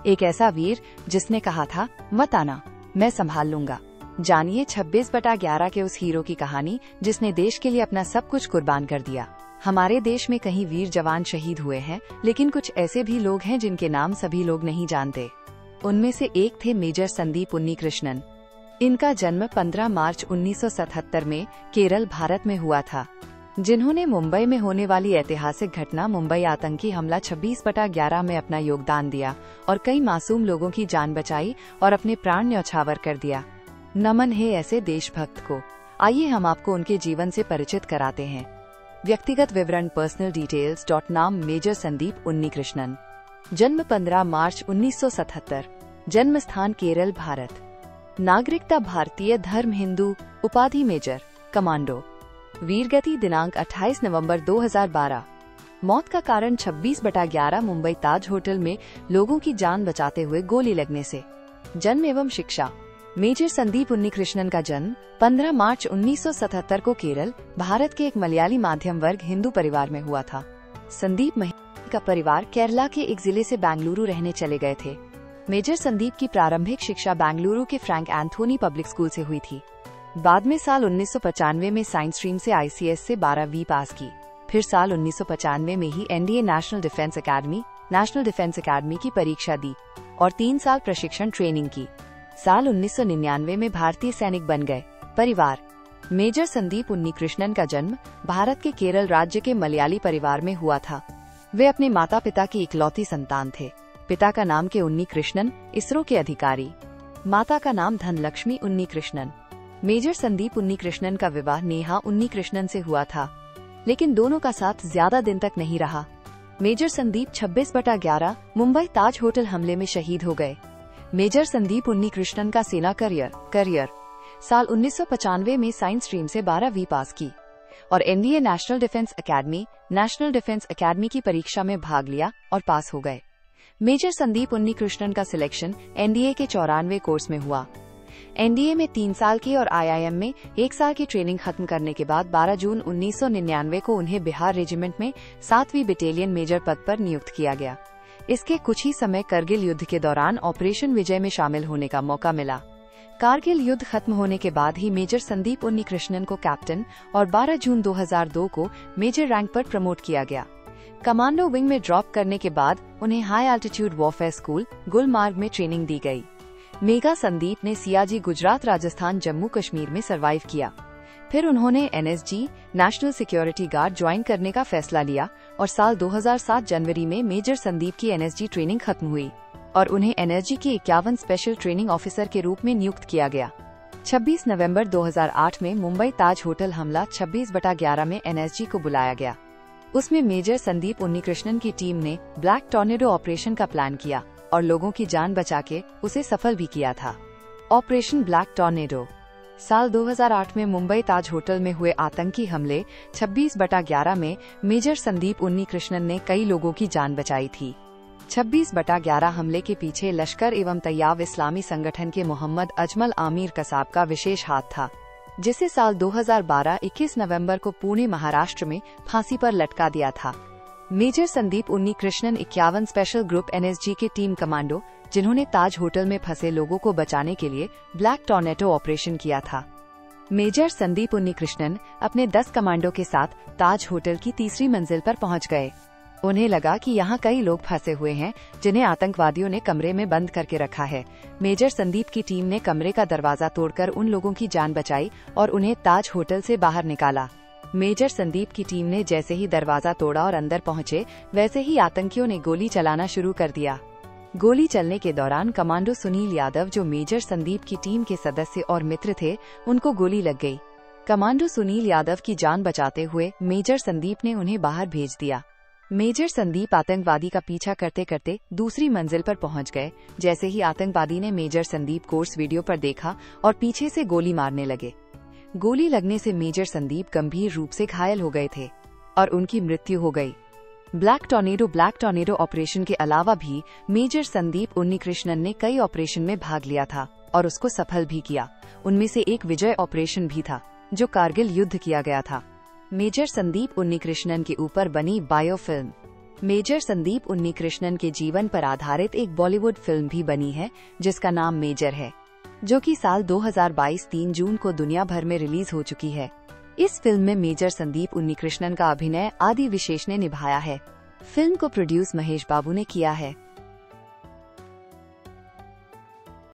एक ऐसा वीर जिसने कहा था, मत आना, मैं संभाल लूंगा। जानिए 26/11 के उस हीरो की कहानी जिसने देश के लिए अपना सब कुछ कुर्बान कर दिया। हमारे देश में कई वीर जवान शहीद हुए हैं, लेकिन कुछ ऐसे भी लोग हैं जिनके नाम सभी लोग नहीं जानते। उनमें से एक थे मेजर संदीप उन्नीकृष्णन। इनका जन्म 15 मार्च 1977 में केरल, भारत में हुआ था, जिन्होंने मुंबई में होने वाली ऐतिहासिक घटना मुंबई आतंकी हमला 26/11 में अपना योगदान दिया और कई मासूम लोगों की जान बचाई और अपने प्राण न्यौछावर कर दिया। नमन है ऐसे देशभक्त को। आइए हम आपको उनके जीवन से परिचित कराते हैं। व्यक्तिगत विवरण, पर्सनल डिटेल्स। नाम मेजर संदीप उन्नीकृष्णन। जन्म 15 मार्च 1977। जन्म स्थान केरल, भारत। नागरिकता भारतीय, धर्म हिंदू। उपाधि मेजर, कमांडो। वीरगति दिनांक 28 नवंबर 2012। मौत का कारण 26/11 मुंबई ताज होटल में लोगों की जान बचाते हुए गोली लगने से। जन्म एवं शिक्षा। मेजर संदीप उन्नीकृष्णन का जन्म 15 मार्च 1977 को केरल, भारत के एक मलयाली माध्यम वर्ग हिंदू परिवार में हुआ था। संदीप महिला का परिवार केरला के एक जिले से बेंगलुरु रहने चले गए थे। मेजर संदीप की प्रारंभिक शिक्षा बेंगलुरु के फ्रैंक एंथोनी पब्लिक स्कूल से हुई थी। बाद में साल 1995 में साइंस स्ट्रीम से ICS से 12वीं पास की। फिर साल 1995 में ही NDA नेशनल डिफेंस अकेडमी की परीक्षा दी और 3 साल प्रशिक्षण ट्रेनिंग की। साल 1999 में भारतीय सैनिक बन गए। परिवार। मेजर संदीप उन्नीकृष्णन का जन्म भारत के केरल राज्य के मलयाली परिवार में हुआ था। वे अपने माता पिता की इकलौती संतान थे। पिता का नाम के उन्नीकृष्णन, इसरो के अधिकारी। माता का नाम धनलक्ष्मी उन्नीकृष्णन। मेजर संदीप उन्नीकृष्णन का विवाह नेहा उन्नीकृष्णन से हुआ था, लेकिन दोनों का साथ ज्यादा दिन तक नहीं रहा। मेजर संदीप 26/11 मुंबई ताज होटल हमले में शहीद हो गए। मेजर संदीप उन्नीकृष्णन का सेना करियर। साल 1995 में साइंस स्ट्रीम से 12वीं पास की और NDA नेशनल डिफेंस अकेडमी की परीक्षा में भाग लिया और पास हो गए। मेजर संदीप उन्नीकृष्णन का सिलेक्शन NDA के 94 कोर्स में हुआ। NDA में 3 साल की और IIM में 1 साल की ट्रेनिंग खत्म करने के बाद 12 जून 1999 को उन्हें बिहार रेजिमेंट में 7वीं बटालियन मेजर पद पर नियुक्त किया गया। इसके कुछ ही समय करगिल युद्ध के दौरान ऑपरेशन विजय में शामिल होने का मौका मिला। कारगिल युद्ध खत्म होने के बाद ही मेजर संदीप उन्नीकृष्णन को कैप्टन और 12 जून 2002 को मेजर रैंक पर प्रमोट किया गया। कमांडो विंग में ड्रॉप करने के बाद उन्हें high altitude warfare school, Gulmarg में ट्रेनिंग दी गई। मेगा संदीप ने सियाजी, गुजरात, राजस्थान, जम्मू कश्मीर में सर्वाइव किया। फिर उन्होंने NSG national security guard join करने का फैसला लिया और साल 2007 जनवरी में मेजर संदीप की NSG ट्रेनिंग खत्म हुई और उन्हें NSG की 51 स्पेशल ट्रेनिंग ऑफिसर के रूप में नियुक्त किया गया। 26 नवंबर 2008 में मुंबई ताज होटल हमला 26/11 में NSG को बुलाया गया। उसमें मेजर संदीप उन्नीकृष्णन की टीम ने ब्लैक टॉर्नेडो ऑपरेशन का प्लान किया और लोगों की जान बचा के उसे सफल भी किया था। Operation black tornado. साल 2008 में मुंबई ताज होटल में हुए आतंकी हमले 26/11 में मेजर संदीप उन्नीकृष्णन ने कई लोगों की जान बचाई थी। 26/11 हमले के पीछे लश्कर एवं तैयाब इस्लामी संगठन के मोहम्मद अजमल आमिर कसाब का विशेष हाथ था, जिसे साल 2012 21 नवंबर को पुणे, महाराष्ट्र में फांसी पर लटका दिया था। Major Sandeep Unnikrishnan 51 special group NSG के टीम कमांडो, जिन्होंने ताज होटल में फंसे लोगों को बचाने के लिए ब्लैक टॉर्नेडो ऑपरेशन किया था। मेजर संदीप उन्नीकृष्णन अपने 10 कमांडो के साथ ताज होटल की 3री मंजिल पर पहुंच गए। उन्हें लगा कि यहाँ कई लोग फंसे हुए हैं जिन्हें आतंकवादियों ने कमरे में बंद करके रखा है। मेजर संदीप की टीम ने कमरे का दरवाजा तोड़कर उन लोगों की जान बचाई और उन्हें ताज होटल से बाहर निकाला। मेजर संदीप की टीम ने जैसे ही दरवाजा तोड़ा और अंदर पहुंचे, वैसे ही आतंकियों ने गोली चलाना शुरू कर दिया। गोली चलने के दौरान कमांडो सुनील यादव, जो मेजर संदीप की टीम के सदस्य और मित्र थे, उनको गोली लग गई। कमांडो सुनील यादव की जान बचाते हुए मेजर संदीप ने उन्हें बाहर भेज दिया। मेजर संदीप आतंकवादी का पीछा करते करते 2री मंजिल पर पहुंच गए। जैसे ही आतंकवादी ने मेजर संदीप कोर्स वीडियो पर देखा और पीछे से गोली मारने लगे। गोली लगने से मेजर संदीप गंभीर रूप से घायल हो गए थे और उनकी मृत्यु हो गई। ब्लैक टॉर्नेडो ऑपरेशन के अलावा भी मेजर संदीप उन्नीकृष्णन ने कई ऑपरेशन में भाग लिया था और उसको सफल भी किया। उनमें से एक विजय ऑपरेशन भी था, जो कारगिल युद्ध किया गया था। मेजर संदीप उन्नीकृष्णन के ऊपर बनी bio film major Sandeep Unnikrishnan के जीवन पर आधारित एक बॉलीवुड फिल्म भी बनी है जिसका नाम मेजर है, जो कि साल 2022 3 जून को दुनिया भर में रिलीज हो चुकी है। इस फिल्म में मेजर संदीप उन्नीकृष्णन का अभिनय आदि विशेष ने निभाया है। फिल्म को प्रोड्यूस महेश बाबू ने किया है।